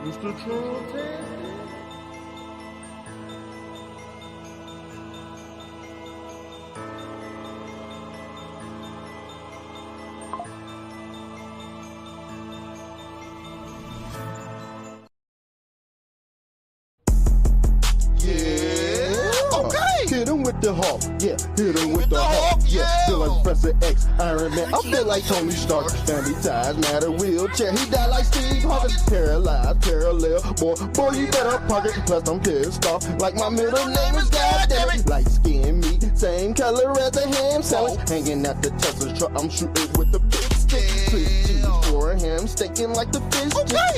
Mr. Trump. Hit him with the Hawk, yeah. Hit him with the Hawk, yeah. Feel like Professor X, Iron Man. I feel like Tony Stark. Family ties, matter wheelchair. He died like Steve Harvey. Paralyzed, parallel. Boy, you better pocket. Plus I'm pissed off. Like my middle name is goddamn it. Light skin meat, same color as a ham sandwich. Hanging at the Tesla truck, I'm shooting with the big stick. Swiss cheese for him, stinking like the fish.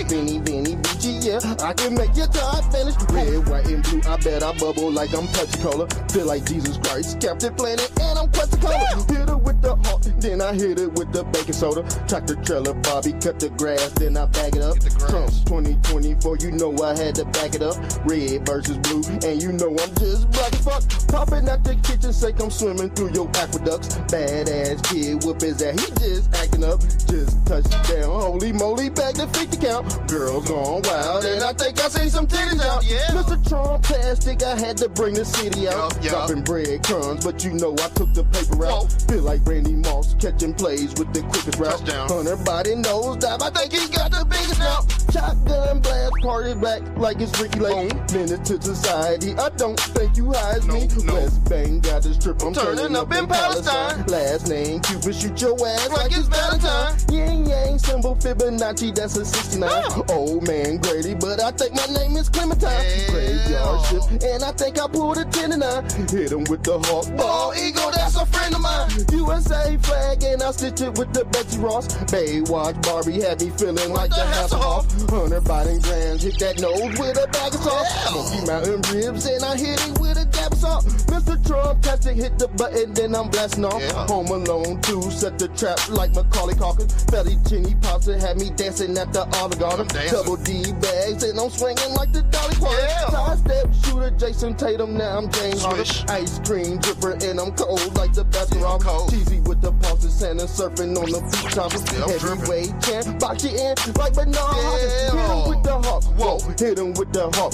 Vinny, BG, yeah. I can make your tie finish. Red, white, and blue. I bet I bubble like I'm Pepsi-Cola. Feel like Jesus Christ, Captain Planet, and I'm Quetzalcoatl. Hit it with the Hawk, then I hit it with the baking soda. Tractor trailer, Bobby cut the grass, then I bag it up. Trump 2024, you know I had to back it up. Red versus blue, and you know I'm just black as fuck. Popping out the kitchen sink, I'm swimming through your aqueducts. Badass kid, whoop his ass, he just acting up. Just touched down, holy moly, back to 50 count. Girls gone wild, and I think I seen some titties out. Mr. Trump plastic, I had to bring the city out. Dropping breadcrumbs, but you know I took the paper out. Feel like Randy Moss catching plays with the quickest route. Hunter body nose dive, I think he got the biggest now. Shotgun blast, party back like it's Ricky Lake. Menace to society, I don't think you hide me. West Bank got the strip, I'm turning up in Palestine. Last name Cupid, shoot your ass like it's Valentine. Yin Yang symbol Fibonacci, that's a 69. Old man Grady, but I think my name is Clementine. Graveyard shift, and I think I pulled a 10 and 9. Hit him with the Hawk, ball eagle, that's a friend of mine. USA flag, and I stitch it with the Betsy Ross. Baywatch Barbie had me feeling like the Hasselhoff. Hunter Biden grams, hit that nose with a bag of sauce. Smoky Mountain ribs, and I hit it with a dab of salt. Mr. Trump tastic, hit the button, then I'm blasting off. Home Alone 2, set the trap like Macaulay Culkin. Fettuccine pasta had me dancing at the Olive Garden. Double D bags, and I'm swinging like the Dolly Parton. Sidestep shooter, Jason Tatum, now I'm James Harden. Ice cream dripper, and I'm cold like the Baskin-Robbins. Cheesy with the pulses, Santa surfing on the beach toppers. Heavyweight champ, box you in like Bernard. Hit him with the Hawk, whoa, hit him with the Hawk,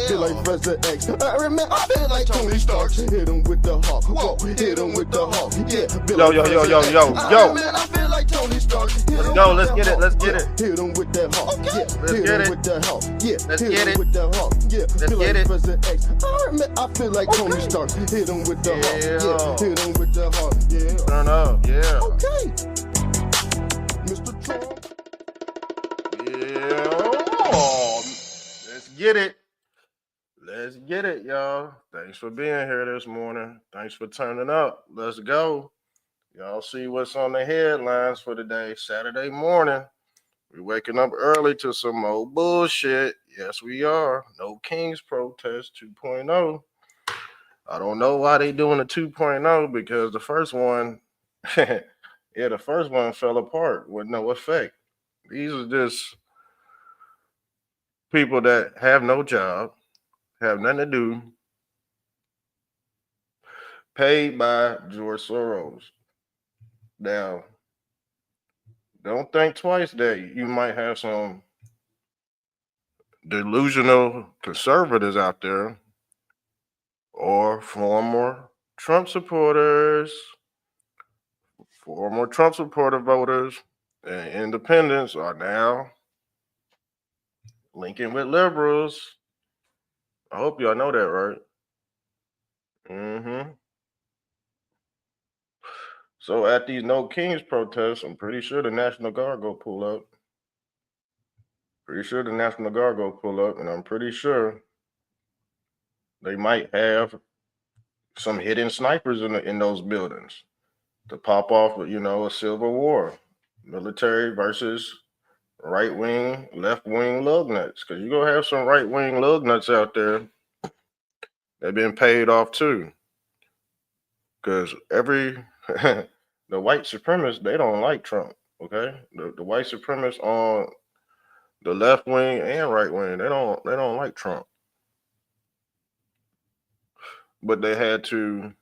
feel like Professor X, I remember, I feel like Tony Stark. Hit him with the Hawk, whoa, hit him with the Hawk, Yo. I feel like Tony Stark. Let's go, let's get it, let's get it. Hit him with that Hawk, let's get it. With the Hawk, let's hit get him it. with the Hawk, let's feel get like it. Professor X, I feel like Tony Stark. Hit him with the Hawk, hit him with the Hawk, Turn up, Okay, Mr. Trump. Let's get it. Let's get it, y'all. Thanks for being here this morning. Thanks for turning up. Let's go. Y'all see what's on the headlines for today, Saturday morning. We're waking up early to some more bullshit. Yes, we are. No Kings protest 2.0. I don't know why they doing a 2.0 because the first one, the first one fell apart with no effect. These are just people that have no job, have nothing to do, paid by George Soros. Now, don't think twice that you might have some delusional conservatives out there or former Trump supporters, former Trump supporter voters, and independents are now linking with liberals. I hope y'all know that, right? So at these No Kings protests, I'm pretty sure the National Guard go pull up. And I'm pretty sure they might have some hidden snipers in those buildings to pop off, a civil war, military versus right wing, left wing lug nuts. Because you're gonna have some right wing lug nuts out there. They've been paid off too. Because the white supremacists, they don't like Trump. Okay, the white supremacists on the left wing and right wing, they don't like Trump. But they had to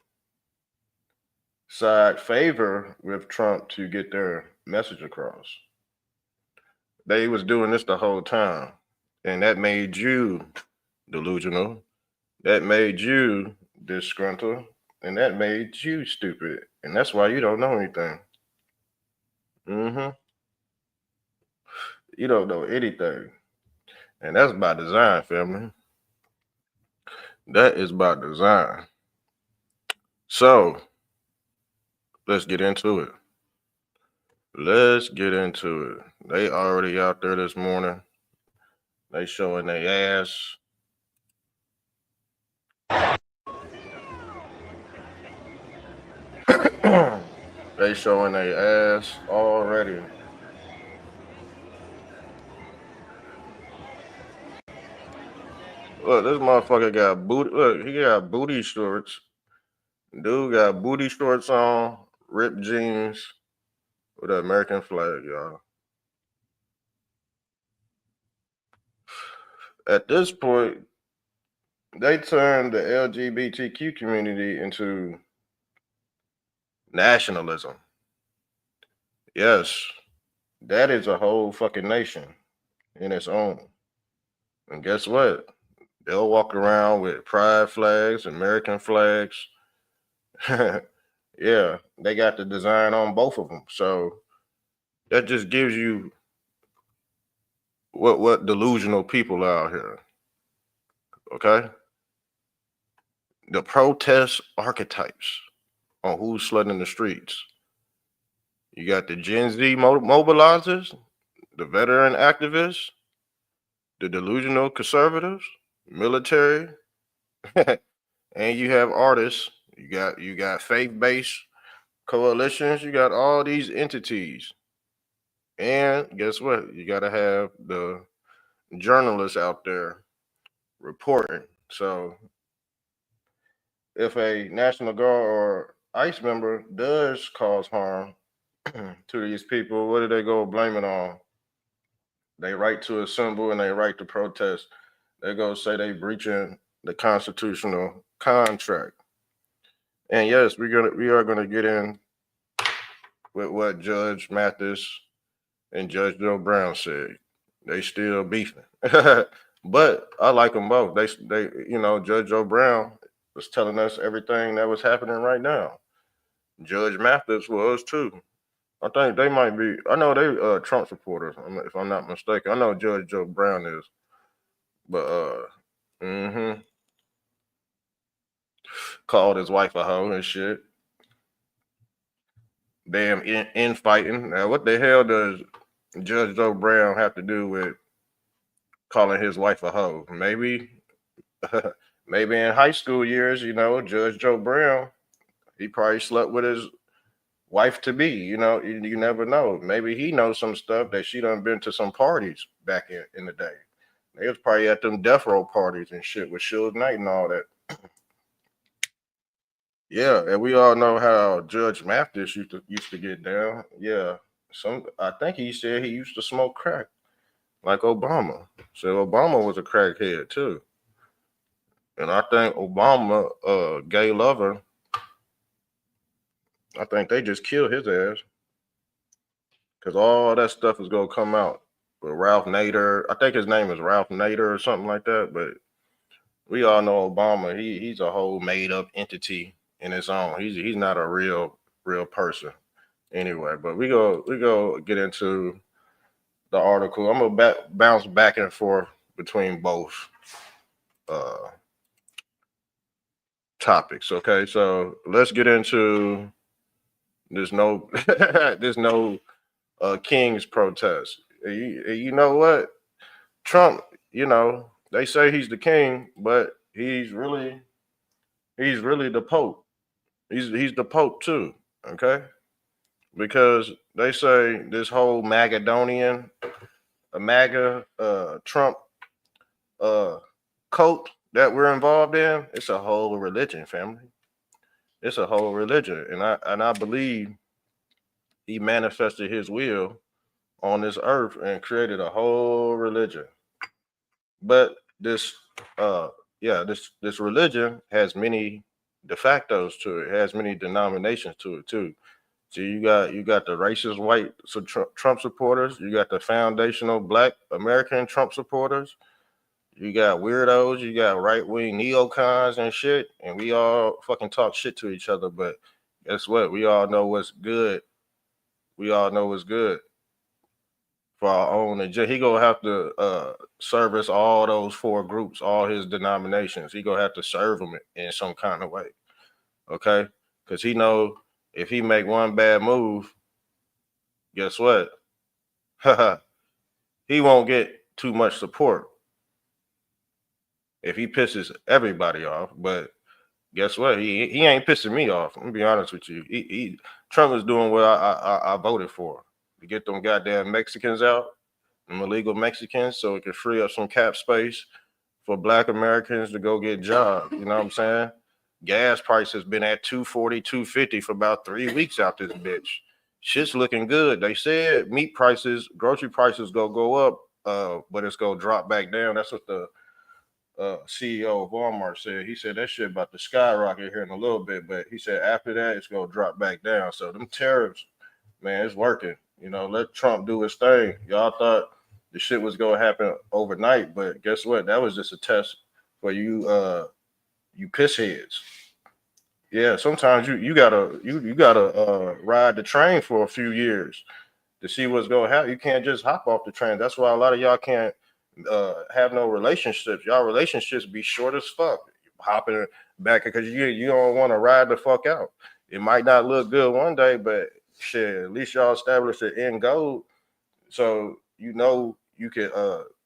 side favor with Trump to get their message across. They was doing this the whole time. and that made you delusional. That made you disgruntled, and that made you stupid, and that's why you don't know anything. Mm-hmm. You don't know anything, and that's by design, family. That is by design. So let's get into it. Let's get into it. They already out there this morning. They showing their ass. They showing their ass already. Look, this motherfucker got booty. Look, he got booty shorts. Dude got booty shorts on, ripped jeans with an American flag, y'all. At this point, they turned the LGBTQ community into nationalism. Yes, that is a whole fucking nation in its own. And guess what? They'll walk around with pride flags, American flags. Yeah, they got the design on both of them. So that just gives you what delusional people are out here. Okay? The protest archetypes on who's flooding the streets. You got the Gen Z mobilizers, the veteran activists, the delusional conservatives, military, and you have artists. You got faith-based coalitions. You got all these entities, and guess what? You got to have the journalists out there reporting. So if a National Guard or ICE member does cause harm to these people, what do they go blame it on? They right to assemble and they right to protest. They go say they breaching the constitutional contract. And yes, we are gonna get in with what Judge Mathis and Judge Joe Brown said. They still beefing, but I like them both. They Judge Joe Brown was telling us everything that was happening right now. Judge Mathis was too. I think they might be. I know they Trump supporters, if I'm not mistaken. I know Judge Joe Brown is, but called his wife a hoe and shit. Damn infighting. Now, what the hell does Judge Joe Brown have to do with calling his wife a hoe? Maybe, maybe in high school years, Judge Joe Brown, he probably slept with his wife to be. You never know. Maybe he knows some stuff that she done been to some parties back in the day. They was probably at them death row parties and shit with Suge Knight and all that. Yeah, and we all know how Judge Mathis used to get down. Yeah, I think he said he used to smoke crack, like Obama. So Obama was a crackhead too, and I think Obama, gay lover, I think they just killed his ass because all that stuff is gonna come out. But Ralph Nader, I think his name is Ralph Nader or something like that. But we all know Obama. He's a whole made up entity in his own. He's not a real person anyway. But we go get into the article. I'm gonna bounce back and forth between both uh, topics. Okay, so let's get into this no this no King's protest. You know what? Trump, they say he's the king, but he's really the Pope. He's the Pope too. Okay, because they say this whole Magadonian, a MAGA, Trump, uh, cult that we're involved in. It's a whole religion, family. It's a whole religion, and I believe he manifested his will on this earth and created a whole religion. But this uh this religion has many de factos to it. It has many denominations to it too. So you got the racist white Trump supporters, you got the foundational black American Trump supporters, You got weirdos, you got right wing neocons and shit, and we all fucking talk shit to each other. But guess what? We all know what's good. We all know what's good for our own agenda. He gonna have to service all those four groups, all his denominations. He gonna have to serve them in some kind of way, okay? Because he know if he make one bad move, guess what? He won't get too much support if he pisses everybody off. But guess what? He ain't pissing me off. I'm gonna be honest with you. Trump is doing what I voted for to get them goddamn Mexicans out, them illegal Mexicans, so it can free up some cap space for Black Americans to go get jobs. You know what I'm saying? Gas price has been at 240, 250 for about 3 weeks out this bitch. Shit's looking good. They said meat prices, grocery prices go up, but it's gonna drop back down. That's what the CEO of Walmart said. He said that shit about to skyrocket here in a little bit, but he said after that it's gonna drop back down. So them tariffs, man, it's working. You know, let Trump do his thing. Y'all thought the shit was gonna happen overnight, but guess what? That was just a test for you pissheads. Yeah, sometimes you gotta ride the train for a few years to see what's gonna happen. You can't just hop off the train. That's why a lot of y'all can't have no relationships. Y'all relationships be short as fuck. Hopping back because you don't want to ride the fuck out. It might not look good one day, but shit, at least y'all established an end goal, so you know you can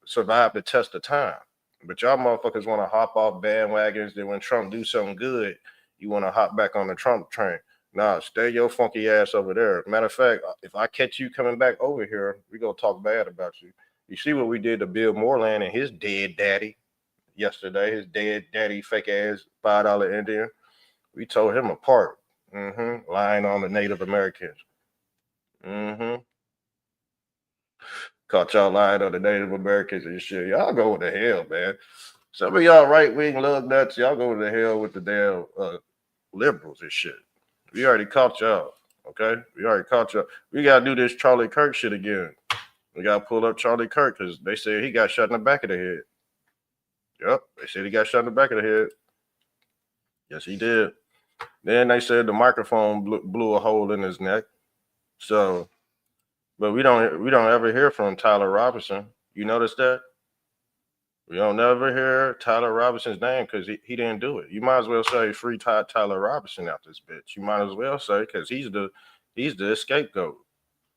survive the test of time. But y'all motherfuckers want to hop off bandwagons. Then when Trump do something good, you want to hop back on the Trump train. Nah, stay your funky ass over there. Matter of fact, if I catch you coming back over here, we gonna talk bad about you. You see what we did to Bill Moreland and his dead daddy yesterday, his dead daddy, fake ass $5 Indian. We tore him apart. Lying on the Native Americans. Caught y'all lying on the Native Americans and shit. Y'all go to hell, man. Some of y'all right wing love nuts, y'all go to hell with the damn liberals and shit. We already caught y'all. Okay? We already caught y'all. We gotta do this Charlie Kirk shit again. We gotta pull up Charlie Kirk because they said he got shot in the back of the head. Yep, they said he got shot in the back of the head. Yes, he did. Then they said the microphone blew a hole in his neck. So, but we don't ever hear from Tyler Robinson. You notice that? We don't never hear Tyler Robinson's name because he didn't do it. You might as well say free Tyler Robinson out this bitch. You might as well say because he's the scapegoat.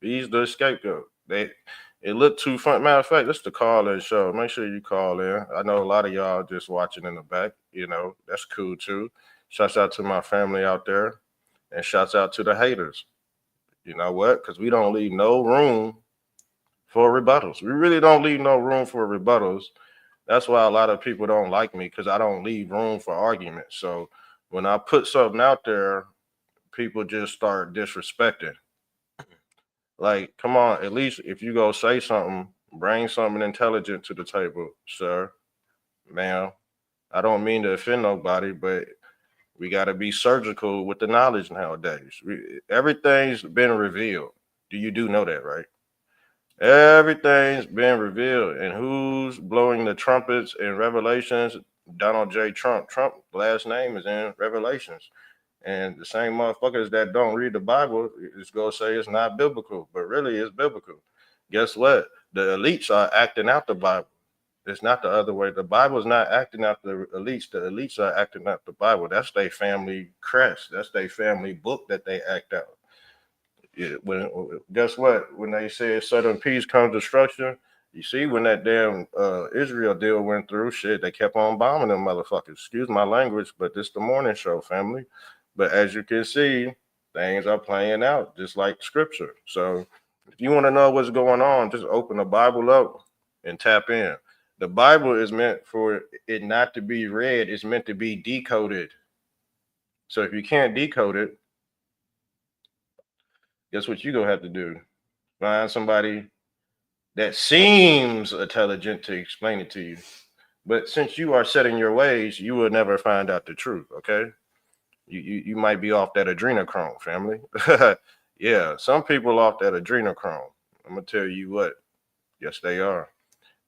He's the scapegoat. It looked too fun. Matter of fact, this is the call-in show. Make sure you call in. I know a lot of y'all just watching in the back. You know, that's cool too. Shouts out to my family out there. And shouts out to the haters. You know what? Because we don't leave no room for rebuttals. We really don't leave no room for rebuttals. That's why a lot of people don't like me because I don't leave room for argument. So when I put something out there, people just start disrespecting. Like, come on, at least if you go say something, bring something intelligent to the table, sir, ma'am. I don't mean to offend nobody, but we got to be surgical with the knowledge nowadays. Everything's been revealed. You do know that, right? Everything's been revealed. And who's blowing the trumpets in Revelations? Donald J. Trump. Trump last name is in Revelations. And the same motherfuckers that don't read the Bible is going to say it's not biblical, but really it's biblical. Guess what? The elites are acting out the Bible. It's not the other way. The Bible's not acting out the elites. The elites are acting out the Bible. That's their family crest. That's their family book that they act out. Guess what? When they said Southern peace comes destruction, you see when that damn Israel deal went through, shit, they kept on bombing them motherfuckers. Excuse my language, but this the morning show, family. But as you can see, things are playing out just like scripture. So if you want to know what's going on, just open the Bible up and tap in. The Bible is meant for it not to be read. It's meant to be decoded. So if you can't decode it, guess what you're going to have to do? Find somebody that seems intelligent to explain it to you. But since you are set in your ways, you will never find out the truth, okay? You might be off that adrenochrome, family. Yeah, some people off that adrenochrome. I'm going to tell you what. Yes, they are.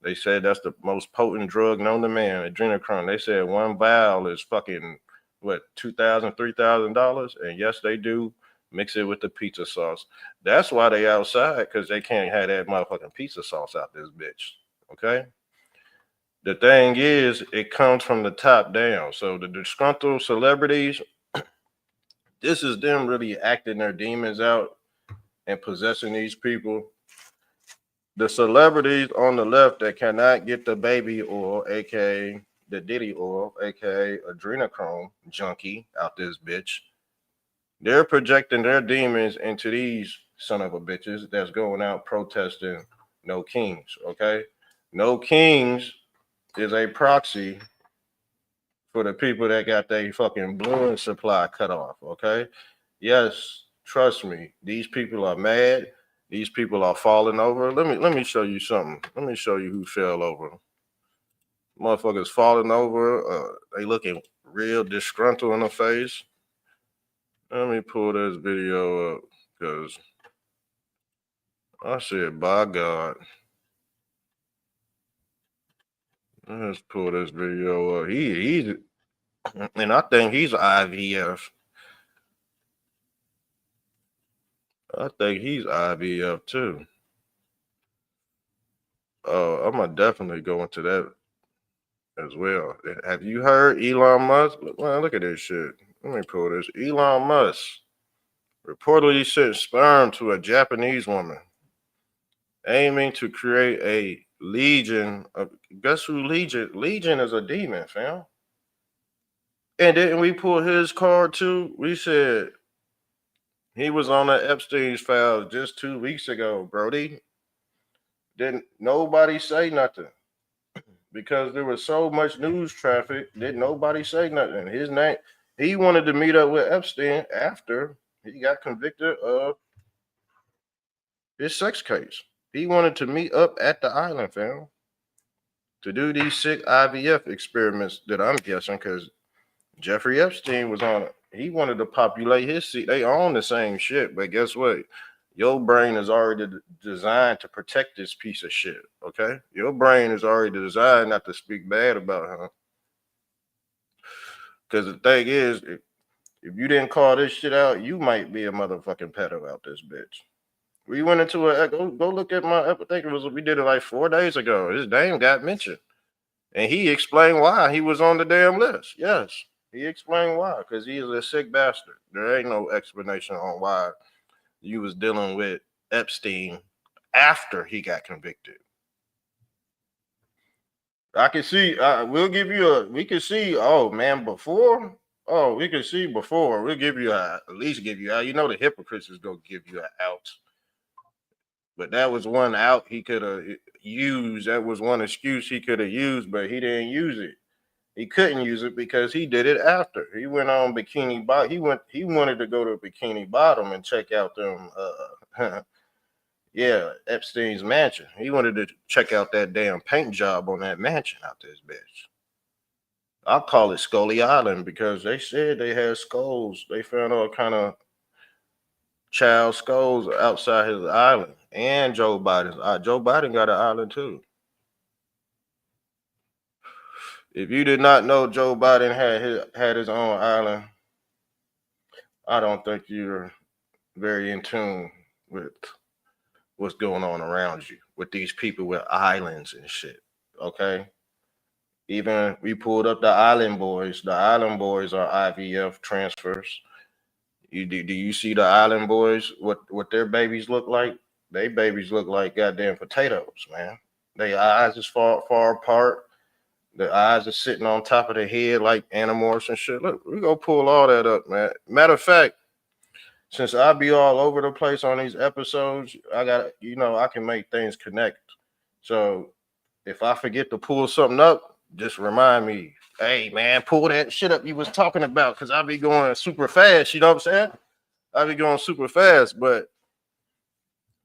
They said that's the most potent drug known to man, adrenochrome. They said one vial is fucking what, $2,000, $3,000, and yes, they do mix it with the pizza sauce. That's why they outside, because they can't have that motherfucking pizza sauce out this bitch. Okay. The thing is, it comes from the top down. So the disgruntled celebrities, this is them really acting their demons out and possessing these people. The celebrities on the left that cannot get the baby oil, aka the Diddy oil, aka adrenochrome junkie out this bitch, they're projecting their demons into these son of a bitches that's going out protesting no kings. Okay, no kings is a proxy for the people that got their fucking balloon supply cut off. Okay, yes, trust me, these people are mad. These people are falling over. Let me show you something. Let me show you who fell over. Motherfuckers falling over. They looking real disgruntled in the face. Let me pull this video up because I said, by God. Let's pull this video up. He's and I think he's IVF. I think he's IVF too. I'm gonna definitely go into that as well. Have you heard Elon Musk? Man, look at this shit. Let me pull this. Elon Musk reportedly sent sperm to a Japanese woman, aiming to create a legion of. Guess who Legion? Legion is a demon, fam. And then we pulled his card too. We said he was on the Epstein's file just 2 weeks ago, Brody. Didn't nobody say nothing because there was so much news traffic. Didn't nobody say nothing? His name. He wanted to meet up with Epstein after he got convicted of his sex case. He wanted to meet up at the island, fam, to do these sick IVF experiments that I'm guessing because Jeffrey Epstein was on it. He wanted to populate his seat. They own the same shit, but guess what? Your brain is already designed to protect this piece of shit, okay? Your brain is already designed not to speak bad about him. Because the thing is, if you didn't call this shit out, you might be a motherfucking pedo out this bitch. We went into go look at my, I think it was, we did it like 4 days ago. His name got mentioned. And he explained why he was on the damn list. Yes, he explained why. Because he is a sick bastard. There ain't no explanation on why you was dealing with Epstein after he got convicted. I can see, we'll give you we can see, oh man, before. Oh, we can see before. We'll give you at least give you out. You know the hypocrites is going to give you an out. But that was one out he could have used. That was one excuse he could have used, but he didn't use it. He couldn't use it because he did it after. He went on Bikini Bottom. He wanted to go to Bikini Bottom and check out them Epstein's mansion. He wanted to check out that damn paint job on that mansion out this bitch. I'll call it Scully Island because they said they had skulls. They found all kind of child skulls outside his island. And Joe Biden's. Joe Biden got an island too. If you did not know Joe Biden had his own island, I don't think you're very in tune with what's going on around you with these people with islands and shit. Okay. Even we pulled up the Island Boys. The Island Boys are IVF transfers. Do you see the Island Boys? What their babies look like? They babies look like goddamn potatoes, man. Their eyes is far apart. The eyes are sitting on top of the head like animorphs and shit. Look, we gonna pull all that up, man. Matter of fact, since I be all over the place on these episodes, I got I can make things connect. So if I forget to pull something up, just remind me. Hey man, pull that shit up you was talking about because I be going super fast. You know what I'm saying? I be going super fast, but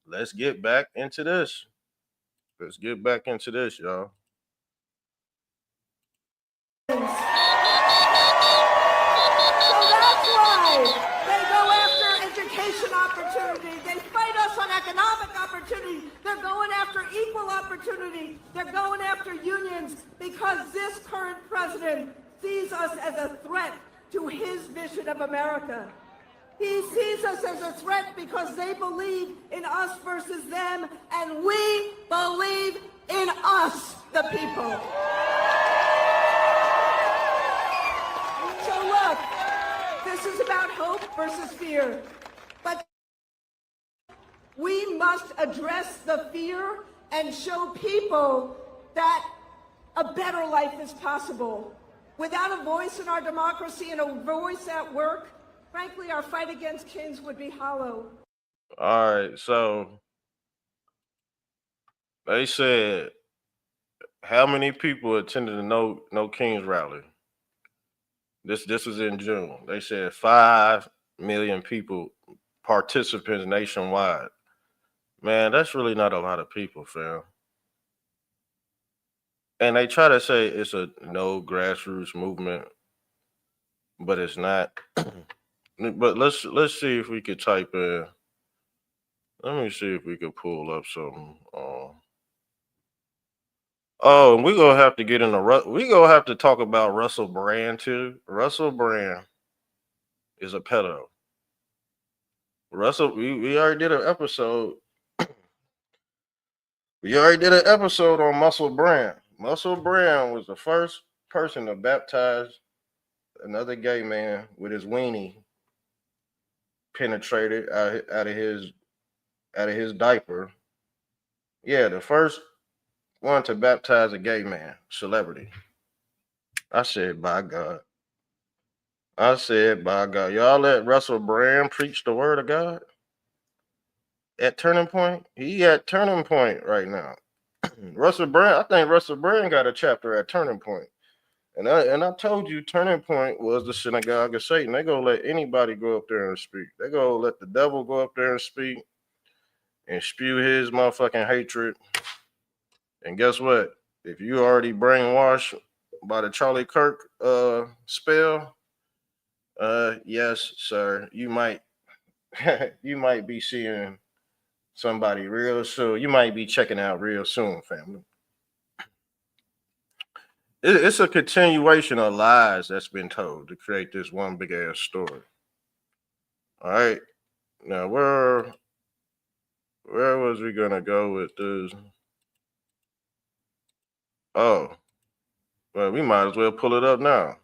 let's get back into this. Let's get back into this, y'all. So that's why they go after education opportunities. They fight us on economic opportunities. opportunity. They're going after equal opportunity. They're going after unions because this current president sees us as a threat to his vision of America. He sees us as a threat because they believe in us versus them, and we believe in us, the people. So look, this is about hope versus fear. But we must address the fear and show people that a better life is possible. Without a voice in our democracy and a voice at work, frankly, our fight against Kings would be hollow. All right, so they said how many people attended the No Kings rally? This was in June. They said 5 million people, participants nationwide. Man, that's really not a lot of people, fam. And they try to say it's a no grassroots movement, but it's not. But let's see if we could type in. Let me see if we could pull up something. Oh, and we're gonna have to get in the we gonna have to talk about Russell Brand too. Russell Brand is a pedo. Russell, we already did an episode. We already did an episode on Muscle Brand. Muscle Brand was the first person to baptize another gay man with his weenie penetrated out of his diaper. Yeah, the first one to baptize a gay man, celebrity. I said, by God. I said, by God. Y'all let Russell Brand preach the word of God at Turning Point? He at Turning Point right now. Russell Brand, I think Russell Brand got a chapter at Turning Point. And I told you Turning Point was the synagogue of Satan. They gonna let anybody go up there and speak. They gonna let the devil go up there and speak and spew his motherfucking hatred. And guess what? If you already brainwashed by the Charlie Kirk spell, yes, sir, you might you might be seeing somebody real soon. You might be checking out real soon, family. It's a continuation of lies that's been told to create this one big ass story. All right. Now where was we gonna go with this? Oh, well, we might as well pull it up now.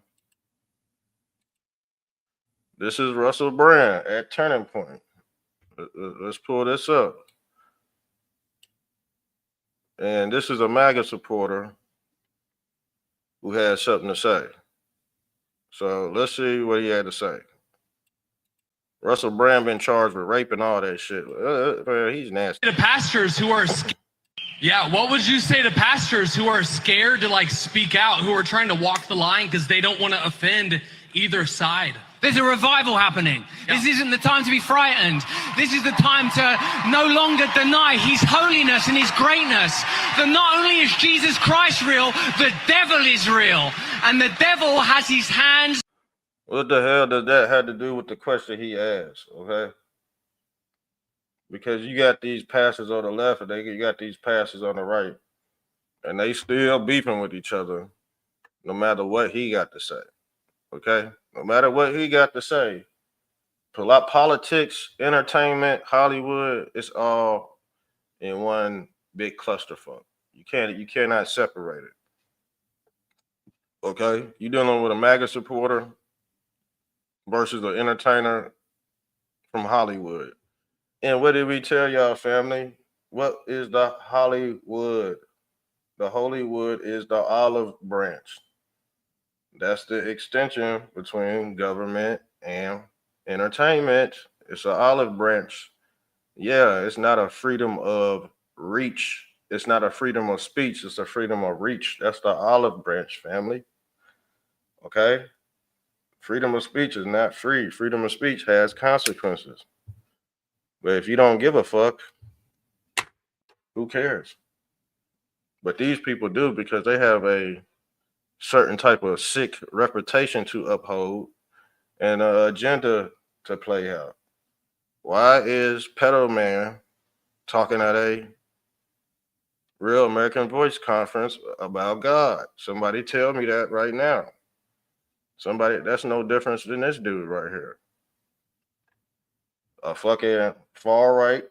This is Russell Brand at Turning Point. Let's pull this up. And this is a MAGA supporter who had something to say. So let's see what he had to say. Russell Brand been charged with rape and all that shit. He's nasty. To pastors who are yeah, what would you say to pastors who are scared to like speak out, who are trying to walk the line because they don't want to offend either side? There's a revival happening. Yeah. This isn't the time to be frightened. This is the time to no longer deny his holiness and his greatness. That not only is Jesus Christ real, the devil is real. And the devil has his hands. What the hell does that have to do with the question he asked, okay? Because you got these pastors on the left and you got these pastors on the right. And they still beefing with each other no matter what he got to say, okay? No matter what he got to say. Politics, entertainment, Hollywood, it's all in one big clusterfuck. You cannot separate it. Okay? You're dealing with a MAGA supporter versus an entertainer from Hollywood. And what did we tell y'all, family? What is the Hollywood? The Hollywood is the olive branch. That's the extension between government and entertainment. It's an olive branch. Yeah, it's not a freedom of reach. It's not a freedom of speech. It's a freedom of reach. That's the olive branch, family. Okay? Freedom of speech is not free. Freedom of speech has consequences. But if you don't give a fuck, who cares? But these people do because they have a certain type of sick reputation to uphold and an agenda to play out. Why is Pedo Man talking at a Real American Voice conference about God. Somebody tell me that right now. Somebody, that's no difference than this dude right here. A fucking far right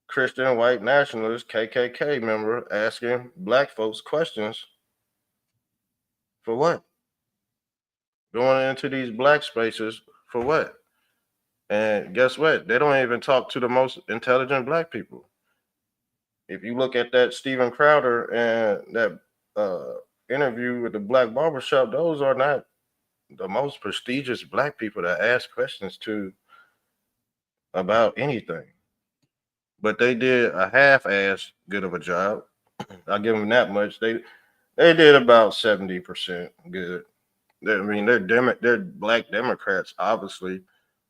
Christian white nationalist KKK member asking black folks questions for what? Going into these black spaces for what? And guess what? They don't even talk to the most intelligent black people. If you look at that Steven Crowder and that interview with the Black Barbershop, those are not the most prestigious black people to ask questions to about anything. But they did a half-ass good of a job. I'll give them that much. They did about 70% good. They're black Democrats, obviously,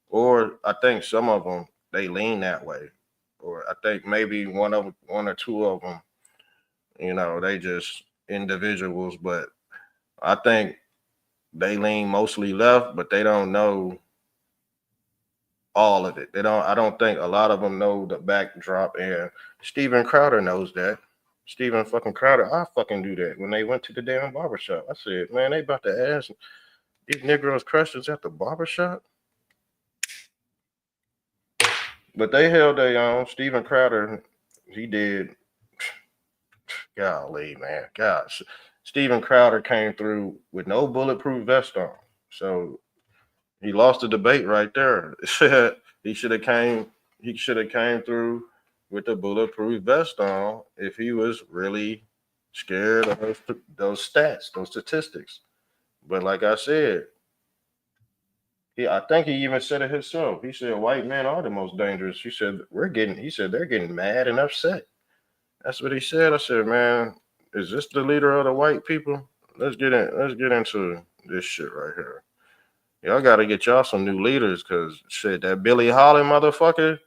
or I think some of them they lean that way, or I think maybe one or two of them, they just individuals. But I think they lean mostly left, but they don't know all of it. I don't think a lot of them know the backdrop, and Steven Crowder knows that. Steven fucking Crowder, I fucking do that. When they went to the damn barbershop, I said, man, they about to ask these Negroes questions at the barbershop. But they held their own. Steven Crowder, he did. Golly, man. Gosh. Steven Crowder came through with no bulletproof vest on. So he lost the debate right there. He should have came through with the bulletproof vest on if he was really scared of those stats, those statistics. But like I said, I think he even said it himself. He said white men are the most dangerous. He said they're getting mad and upset. That's what he said. I said, man, is this the leader of the white people? Let's get into this shit right here. Y'all got to get y'all some new leaders, because shit, that Billy Holland motherfucker,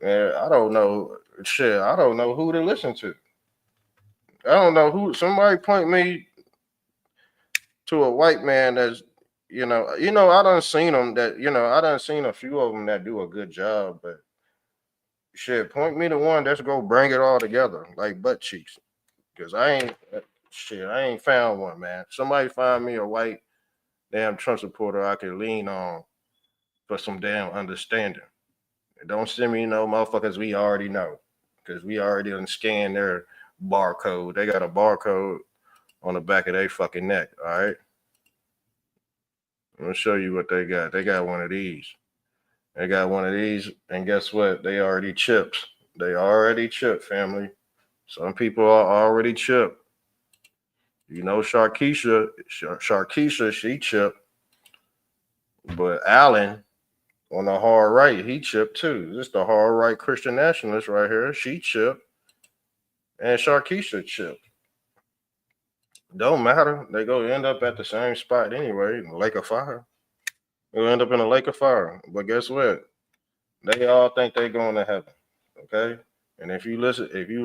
man, I don't know who to listen to. I don't know who. Somebody point me to a white man that's, I done seen them I done seen a few of them that do a good job, but shit, point me to one that's go bring it all together like butt cheeks, because I ain't found one, man. Somebody find me a white damn Trump supporter I can lean on for some damn understanding. Don't send me no motherfuckers we already know, because we already done scanned their barcode. They got a barcode on the back of their fucking neck, all right? I'm gonna show you what they got. They got one of these. They got one of these, and guess what? They already chipped. They already chipped, family. Some people are already chipped. Sharkeisha, she chipped. But Allen on the hard right, he chipped too. This is the hard right Christian nationalist right here. She chipped. And Sharkeisha chipped. Don't matter. They go end up at the same spot anyway, in the lake of fire. They'll end up in a lake of fire. But guess what? They all think they're going to heaven. Okay? And if you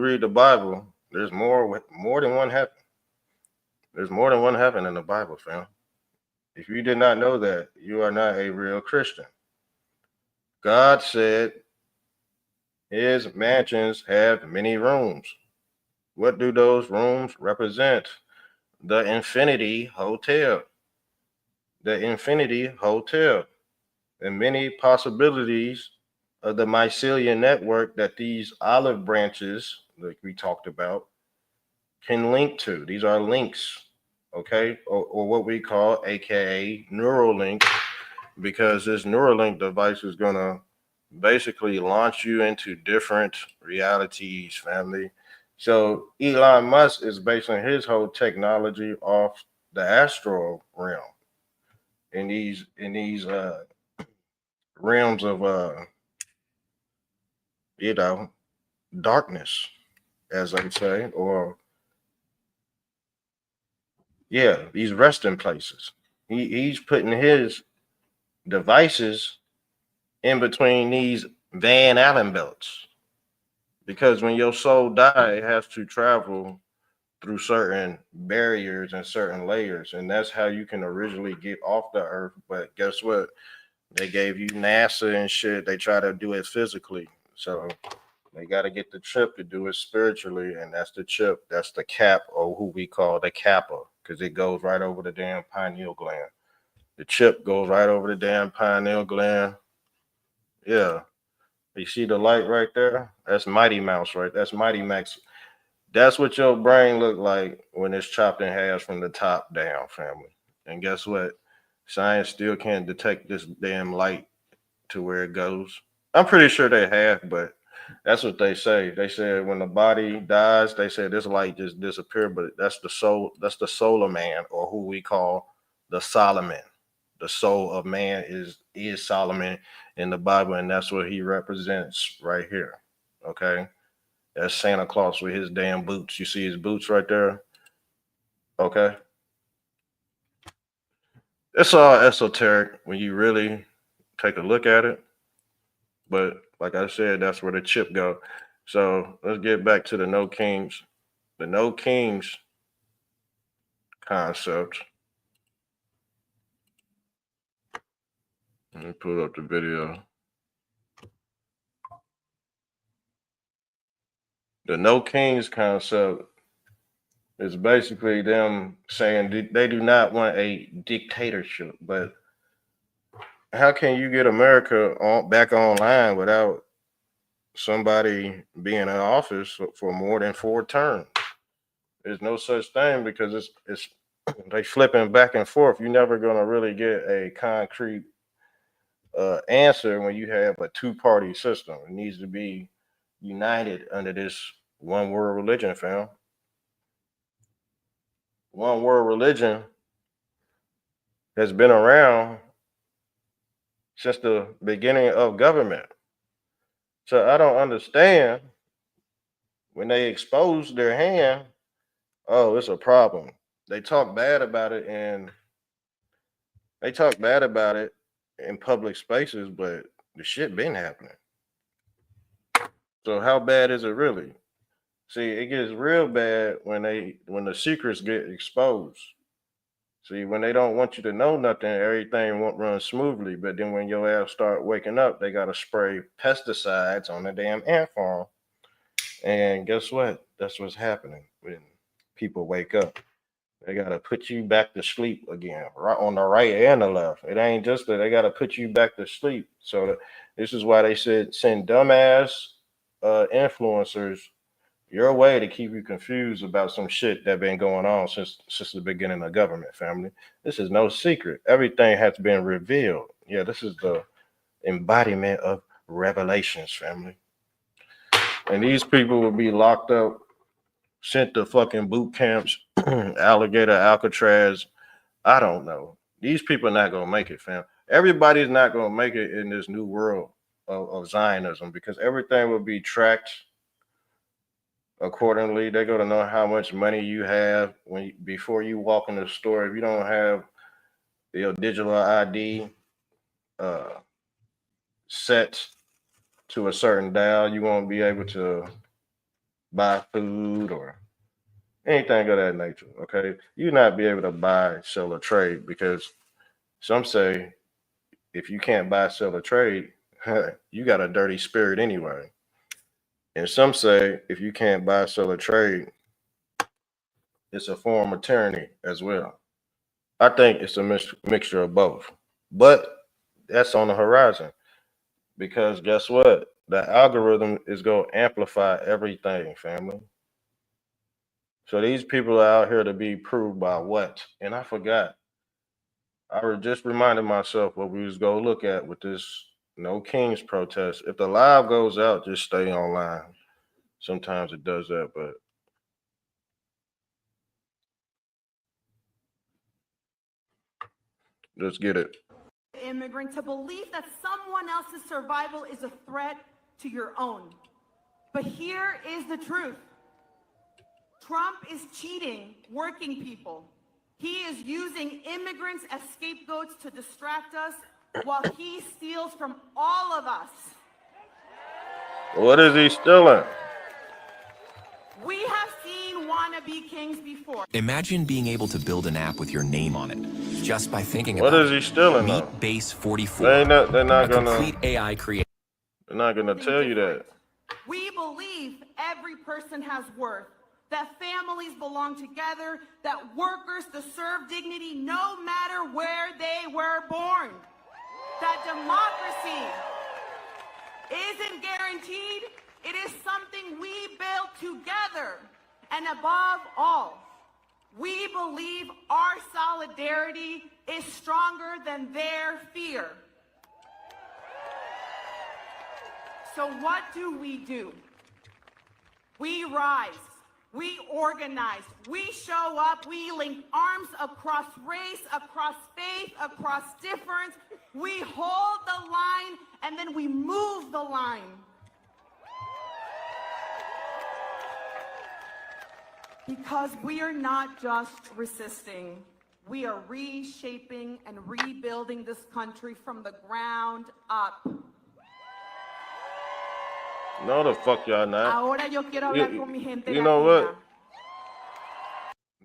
read the Bible, there's more than one heaven. There's more than one heaven in the Bible, fam. If you did not know that, you are not a real Christian. God said his mansions have many rooms. What do those rooms represent? The Infinity Hotel. The Infinity Hotel. And many possibilities of the mycelium network that these olive branches, like we talked about, can link to. These are links, okay? Or what we call, AKA, Neuralink, because this Neuralink device is going to basically launch you into different realities, family. So Elon Musk is basing his whole technology off the astral realm. In these realms of darkness, as I say, or these resting places. He's putting his devices in between these Van Allen belts, because when your soul dies, it has to travel through certain barriers and certain layers, and that's how you can originally get off the earth. But guess what? They gave you NASA and shit. They try to do it physically. So They got to get the chip to do it spiritually, and that's the chip. That's the cap, or who we call the kappa, because it goes right over the damn pineal gland. The chip goes right over the damn pineal gland. Yeah. You see the light right there? That's Mighty Mouse, right? That's Mighty Max. That's what your brain look like when it's chopped in half from the top down, family. And guess what? Science still can't detect this damn light to where it goes. I'm pretty sure they have, but that's what they say. They said when the body dies, they said this light just disappeared, but that's the soul, that's the soul of man, or who we call the Solomon. The soul of man is Solomon in the Bible, and that's what he represents right here. Okay. That's Santa Claus with his damn boots. You see his boots right there? Okay. It's all esoteric when you really take a look at it. But like I said, that's where the chip go. So let's get back to the no kings. The no kings concept. Let me pull up the video. The no kings concept is basically them saying they do not want a dictatorship. But how can you get America back online without somebody being in office for more than 4 terms? There's no such thing, because it's they flipping back and forth. You're never gonna really get a concrete answer when you have a 2-party system. It needs to be united under this one world religion, fam. One world religion has been around since the beginning of government. So I don't understand when they expose their hand. Oh, it's a problem. They talk bad about it, and they talk bad about it in public spaces, but the shit been happening. So how bad is it really? See, it gets real bad when the secrets get exposed. See, when they don't want you to know nothing, everything won't run smoothly. But then when your ass start waking up, they gotta spray pesticides on the damn ant farm. And guess what? That's what's happening when people wake up. They gotta put you back to sleep again, right on the right and the left. It ain't just that they gotta put you back to sleep. So this is why they said send dumbass influencers your way to keep you confused about some shit that been going on since the beginning of government, family. This is no secret. Everything has been revealed. Yeah, this is the embodiment of revelations, family. And these people will be locked up, sent to fucking boot camps, alligator, Alcatraz. I don't know. These people are not gonna make it, fam. Everybody's not gonna make it in this new world of Zionism, because everything will be tracked accordingly. They're gonna know how much money you have before you walk in the store. If you don't have your digital ID set to a certain dial, you won't be able to buy food or anything of that nature. Okay, you not be able to buy, sell, or trade, because some say if you can't buy, sell, or trade, you got a dirty spirit anyway. And some say if you can't buy, sell, or trade, it's a form of tyranny as well. I think it's a mixture of both, but that's on the horizon, because guess what? The algorithm is going to amplify everything, family. So these people are out here to be proved by what? And I forgot. I just reminded myself what we was going to look at with this No Kings protest. If the live goes out, just stay online. Sometimes it does that, but let's get it. Immigrant to believe that someone else's survival is a threat to your own. But here is the truth. Trump is cheating working people. He is using immigrants as scapegoats to distract us while he steals from all of us. What is he stealing? We have seen wannabe kings before. Imagine being able to build an app with your name on it just by thinking What about is he stealing though? Meet Base 44. They're not a gonna complete AI creation. they're not gonna tell you that. We believe every person has worth, that families belong together, that workers deserve dignity no matter where they were born, that democracy isn't guaranteed, it is something we build together. And above all, we believe our solidarity is stronger than their fear. So what do? We rise, we organize, we show up, we link arms across race, across faith, across difference. We hold the line and then we move the line. Because we are not just resisting, we are reshaping and rebuilding this country from the ground up. No, the fuck y'all not. Ahora yo quiero hablar con mi gente You know latina. what?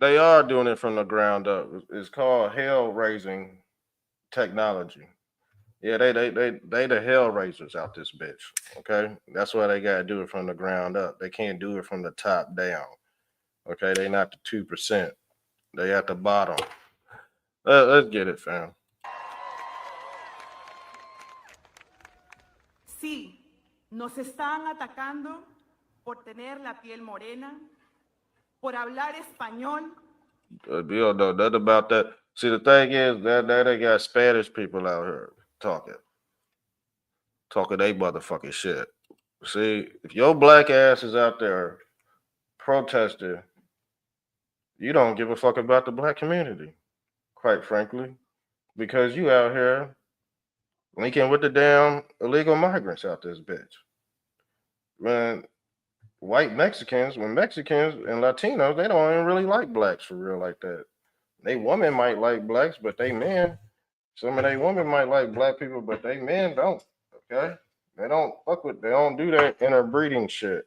They are doing it from the ground up. It's called hell-raising technology. Yeah, they the hell raisers out this bitch. Okay, that's why they gotta do it from the ground up. They can't do it from the top down. Okay, they not the 2%. They at the bottom. Let's get it, fam. Sí, nos están atacando por tener la piel morena, por hablar español. Bill, though, that about that. See, the thing is that they got Spanish people out here talking they motherfucking shit. See, if your black ass is out there protesting, you don't give a fuck about the black community, quite frankly, because you out here linking with the damn illegal migrants out this bitch. When Mexicans and Latinos, they don't even really like blacks for real like that. They women might like blacks, but they men, some of they women might like black people, but they men don't. Okay? They don't do that interbreeding shit.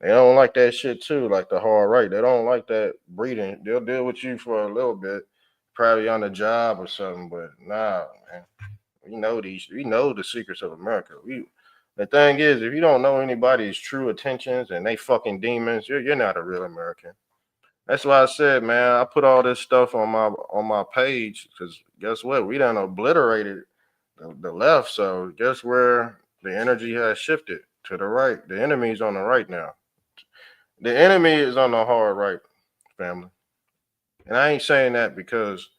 They don't like that shit too, like the hard right. They don't like that breeding. They'll deal with you for a little bit, probably on the job or something, but nah, man. We know the secrets of America. The thing is, if you don't know anybody's true intentions and they fucking demons, you're not a real American. That's why I said, man, I put all this stuff on my page because guess what? We done obliterated the left. So guess where the energy has shifted? To the right. The enemy's on the right now. The enemy is on the hard right, family. And I ain't saying that because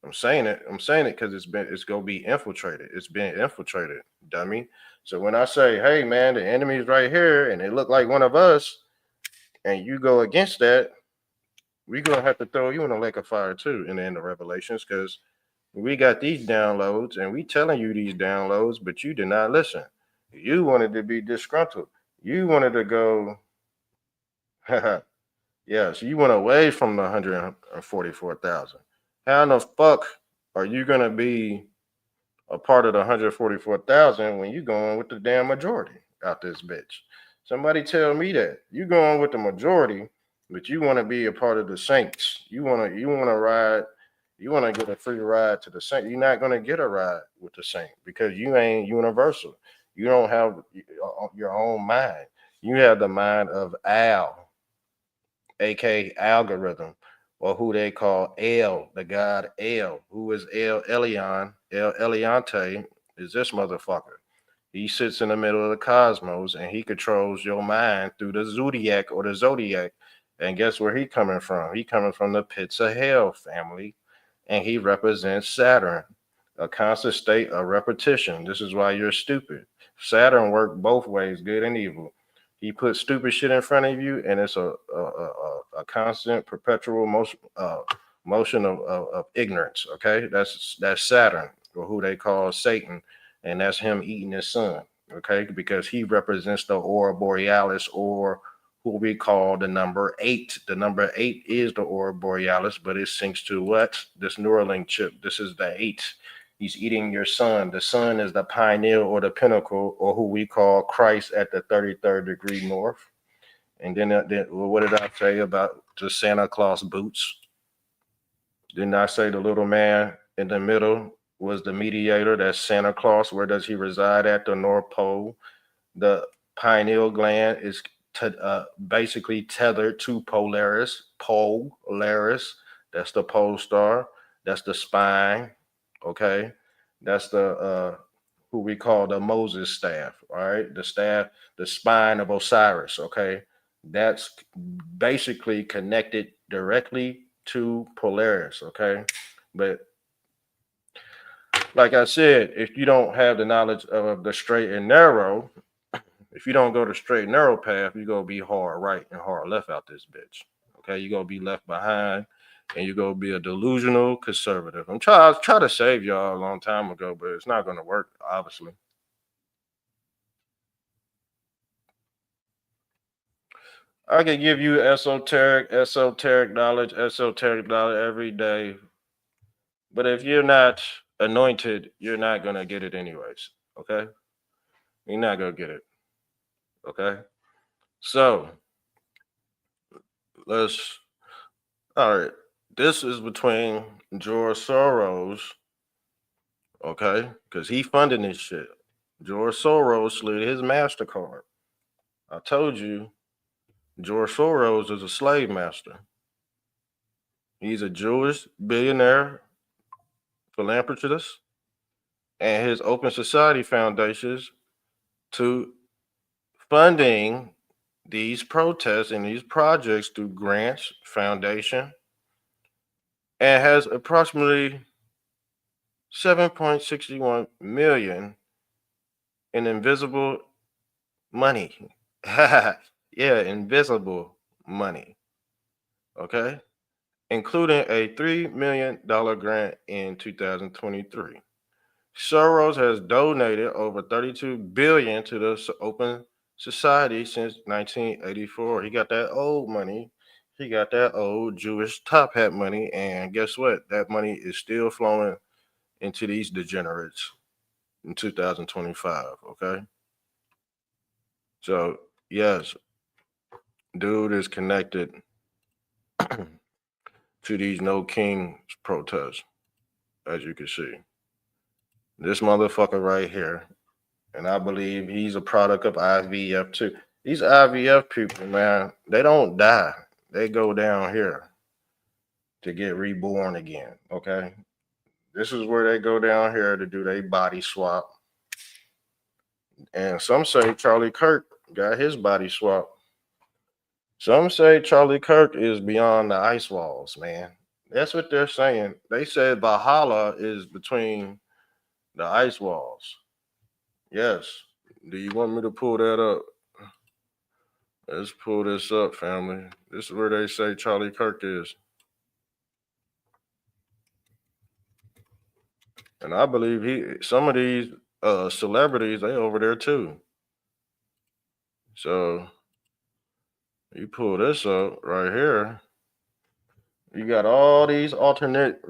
I'm saying it because it's gonna be infiltrated. It's been infiltrated, dummy. So when I say, hey man, the enemy's right here and they look like one of us, and you go against that, we're gonna have to throw you in a lake of fire too in the end of Revelations, because we got these downloads and we telling you these downloads, but you did not listen. You wanted to be disgruntled. You wanted to go, yeah, so you went away from the 144,000. How in the fuck are you gonna be a part of the 144,000 when you going with the damn majority out this bitch? Somebody tell me that. You going with the majority, but you want to be a part of the saints. You want to ride. You want to get a free ride to the saint. You're not going to get a ride with the saint because you ain't universal. You don't have your own mind. You have the mind of Al, aka algorithm, or who they call El, the god El, who is El Elyon. El Eliante is this motherfucker. He sits in the middle of the cosmos and he controls your mind through the zodiac or the zodiac. And guess where he coming from? He coming from the pits of hell, family. And he represents Saturn, a constant state of repetition. This is why you're stupid. Saturn worked both ways, good and evil. He put stupid shit in front of you, and it's a constant, perpetual motion of ignorance. Okay, that's Saturn, or who they call Satan, and that's him eating his son. Okay, because he represents the aurora borealis, or who we call the number 8. The number 8 is the aurora borealis, but it syncs to what? This Neuralink chip. This is the 8. He's eating your sun. The sun is the pineal or the pinnacle, or who we call Christ at the 33rd degree north. And then what did I say about the Santa Claus boots? Didn't I say the little man in the middle was the mediator? That's Santa Claus. Where does he reside at? The North Pole. The pineal gland is basically tethered to Polaris. Polaris, that's the pole star. That's the spine. Okay, that's the who we call the Moses staff. All right, the staff, the spine of Osiris. Okay, that's basically connected directly to Polaris. Okay, but like I said, if you don't have the knowledge of the straight and narrow, if you don't go the straight and narrow path, you're gonna be hard right and hard left out this bitch. Okay, you're gonna be left behind and you're gonna be a delusional conservative. I try to save y'all a long time ago, but it's not gonna work, obviously. I can give you esoteric knowledge every day. But if you're not anointed, you're not gonna get it anyways. Okay? You're not gonna get it. Okay? So let's all right. This is between George Soros, okay? Because he funding this shit. George Soros slid his MasterCard. I told you George Soros is a slave master. He's a Jewish billionaire philanthropist, and his Open Society Foundations to funding these protests and these projects through grants, foundation, and has approximately 7.61 million in invisible money. Yeah, invisible money. Okay? Including a $3 million grant in 2023. Soros has donated over 32 billion to the Open Society since 1984. He got that old money. He got that old Jewish top hat money, and guess what? That money is still flowing into these degenerates in 2025. Okay, so yes, dude is connected to these No Kings protests, as you can see. This motherfucker right here, and I believe he's a product of IVF too. These IVF people, man, they don't die. They go down here to get reborn again. Okay. This is where they go down here to do their body swap. And some say Charlie Kirk got his body swap. Some say Charlie Kirk is beyond the ice walls, man. That's what they're saying. They said Valhalla is between the ice walls. Yes. Do you want me to pull that up? Let's pull this up, family. This is where they say Charlie Kirk is. And I believe some of these celebrities, they over there too. So you pull this up right here. You got all these alternate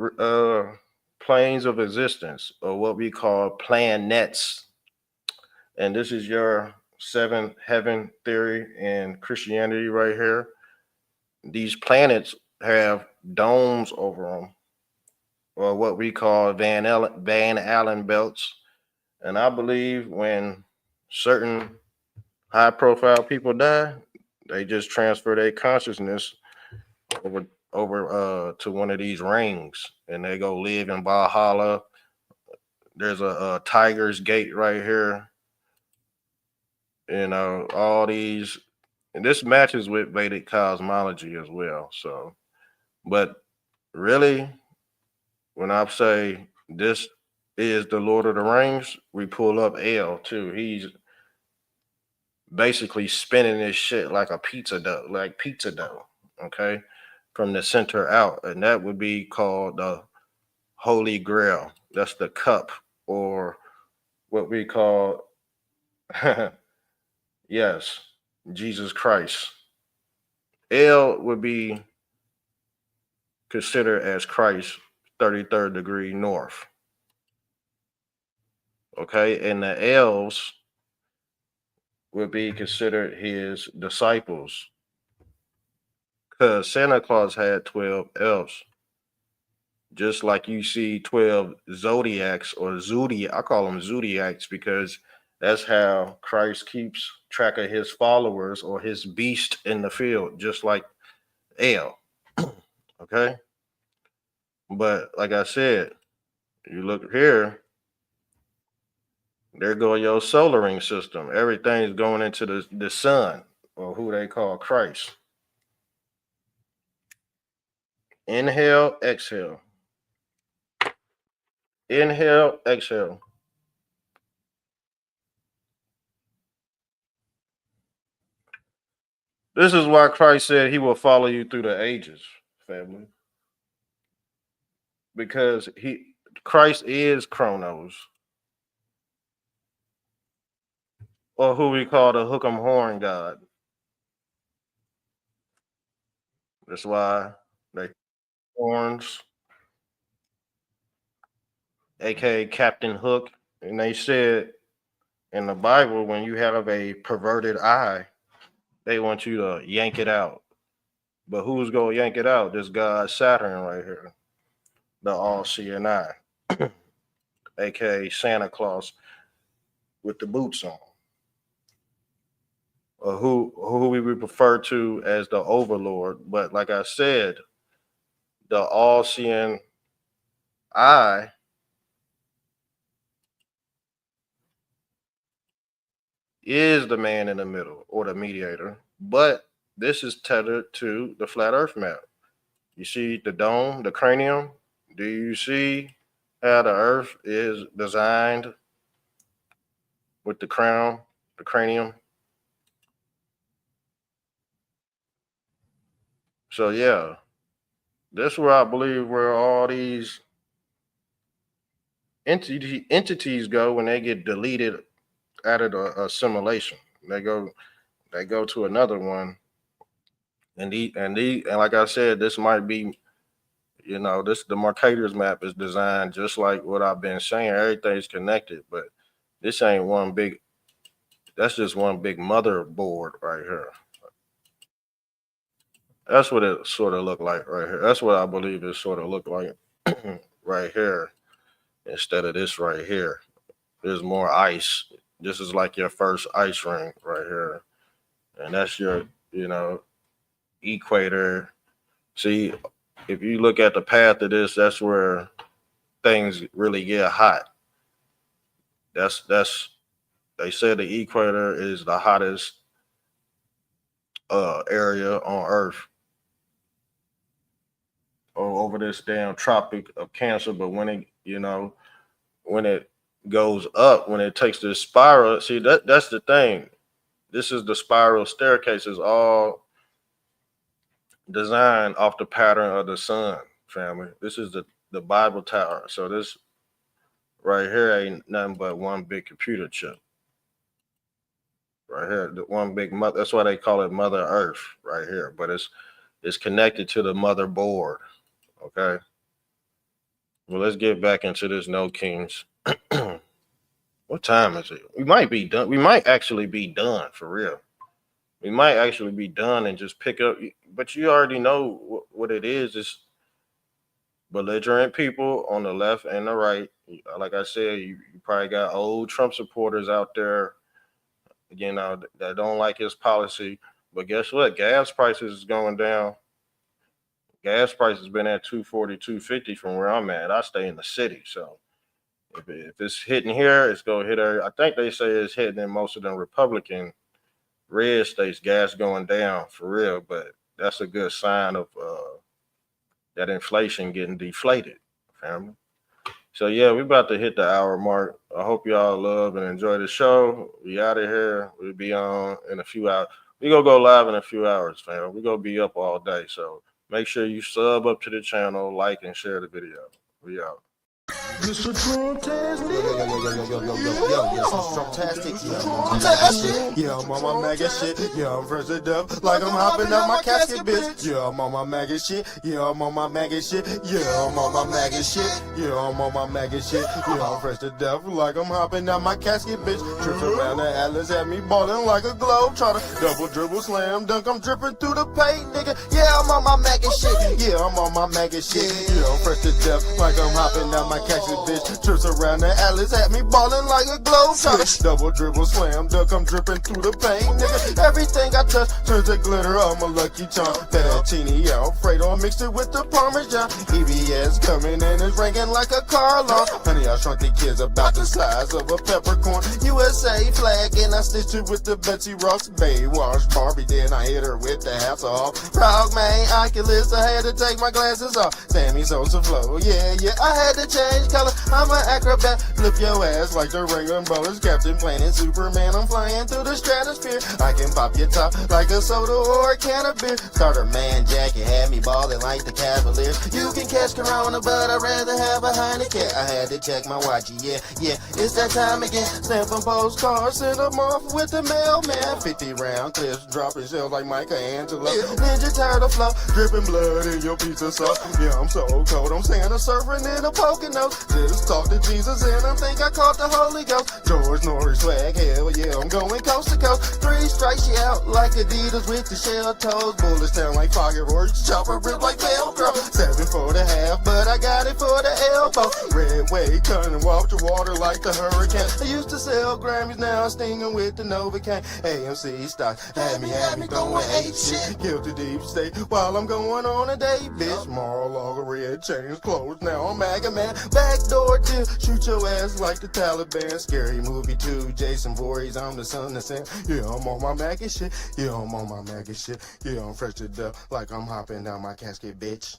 planes of existence, or what we call planets. And this is your seventh heaven theory in Christianity right here. These planets have domes over them, or what we call Van Allen belts. And I believe when certain high profile people die, they just transfer their consciousness over to one of these rings, and they go live in Valhalla. There's a Tiger's Gate right here. You know, all these, and this matches with Vedic cosmology as well. So, but really, when I say this is the Lord of the Rings, we pull up L too. He's basically spinning this shit like pizza dough, okay, from the center out, and that would be called the Holy Grail. That's the cup, or what we call, yes, Jesus Christ. L would be considered as Christ 33rd degree north. Okay, and the L's would be considered his disciples, because Santa Claus had 12 elves. Just like you see 12 zodiacs or zodiac, I call them zodiacs because That's how Christ keeps track of his followers or his beast in the field, just like El. Okay. But like I said, you look here, there go your solar ring system. Everything's going into the sun, or who they call Christ. Inhale, exhale. Inhale, exhale. This is why Christ said he will follow you through the ages, family. Because Christ is Chronos, or who we call the hook 'em horn God. That's why they horns, aka Captain Hook. And they said in the Bible, when you have a perverted eye, they want you to yank it out. But who's gonna yank it out? This God Saturn right here, the all-seeing eye, aka Santa Claus with the boots on. Or who we would refer to as the overlord. But like I said, the all-seeing eye is the man in the middle or the mediator. But this is tethered to the flat earth map. You see the dome, the cranium? Do you see how the earth is designed with the crown, the cranium? So yeah, that's where I believe where all these entities go when they get deleted out of the assimilation. They go to another one, and like I said, this might be, the Mercator's map is designed just like what I've been saying. Everything's connected, but this ain't one big. That's just one big motherboard right here. That's what it sort of looked like right here. That's what I believe it sort of looked like right here, instead of this right here. There's more ice. This is like your first ice ring right here. And that's your, equator. See, if you look at the path of this, that's where things really get hot. They said the equator is the hottest area on Earth, or over this damn tropic of Cancer. But when it goes up, when it takes this spiral, see, that's the thing. This is the spiral staircase, is all designed off the pattern of the sun, family. This is the Bible Tower. So this right here ain't nothing but one big computer chip. Right here, the one big mother. That's why they call it Mother Earth right here. But it's connected to the motherboard. Okay. Well, let's get back into this No Kings. What time is it? We might be done. We might actually be done for real. We might actually be done and just pick up. But you already know what it is. It's belligerent people on the left and the right. Like I said, you probably got old Trump supporters out there, that don't like his policy. But guess what? Gas prices is going down. Gas prices been at $2.40, $2.50 from where I'm at. I stay in the city, so if it's hitting here, it's gonna hit her. I think they say it's hitting in most of them Republican red states. Gas going down for real, but that's a good sign of that inflation getting deflated, family. So yeah, we about to hit the hour mark. I hope y'all love and enjoy the show. We out of here. We'll be on in a few hours. We gonna go live in a few hours, fam. We gonna be up all day. So make sure you sub up to the channel, like and share the video. We out. Mr. Fantastic. Yeah, I'm on my maggot shit. Yeah, I'm fresh to death. Like I'm hopping out my casket, bitch. Yeah, I'm on my maggot shit. Yeah, I'm on my maggot shit. Yeah, I'm on my maggot shit. Yeah, I'm on my maggot shit. Yeah, I'm fresh to death. Like I'm hopping out my casket, bitch. Trips around the Atlas at me ballin' like a globe. Try to double dribble, slam dunk. I'm dripping through the paint, nigga. Yeah, I'm on my maggot shit. Yeah, I'm on my maggot shit. Yeah, I'm fresh to death. Like I'm hopping out my casket. crazy bitch. Trips around the Atlas had me ballin' like a globe trotter. Double dribble, slam dunk, I'm dripping through the pain, nigga. Everything I touch turns to glitter, I'm a lucky charm. Fettuccine Alfredo mixed it with the Parmesan. EBS coming in is ringing like a car alarm. Honey, I shrunk the kids about the size of a peppercorn. USA flag and I stitched it with the Betsy Ross. Baywatch Barbie, then I hit her with the hasselhoff. Proud man, Oculus, I had to take my glasses off. Sammy Sosa flow, yeah, I had to change color. I'm an acrobat, flip your ass like the Ringo Bowlers. Captain Planet, Superman, I'm flying through the stratosphere. I can pop your top like a soda or a can of beer. Starter man jacket had me ballin' like the Cavaliers. You can catch Corona, but I'd rather have a Heineken. I had to check my watch, yeah, it's that time again. Stampin' postcards, send them off with the mailman. 50 round clips, dropping shells like Michelangelo. Ninja Turtle flow, dripping blood in your pizza sauce. Yeah, I'm so cold, I'm Santa surfing in a Pocono. Just talk to Jesus and I think I caught the Holy Ghost. George Norris swag, hell yeah, I'm going coast to coast. 3 strikes you out like Adidas with the shell toes. Bullets sound like fireworks, chopper rip like Velcro. 7 for the half, but I got it for the elbow. Red wave, turning walk the water like the hurricane. I used to sell Grammys, now I'm stinging with the Novocaine. AMC stock, had me throwing 8 shit. Guilty deep state while I'm going on a date, bitch. Mar-a-Lago, red chains closed, now I'm MAGA man. Backdoor deal, shoot your ass like the Taliban. Scary movie 2, Jason Voorhees, I'm the son of Sam. Yeah, I'm on my MAGA shit. Yeah, I'm on my MAGA shit. Yeah, I'm fresh to death like I'm hopping down my casket, bitch.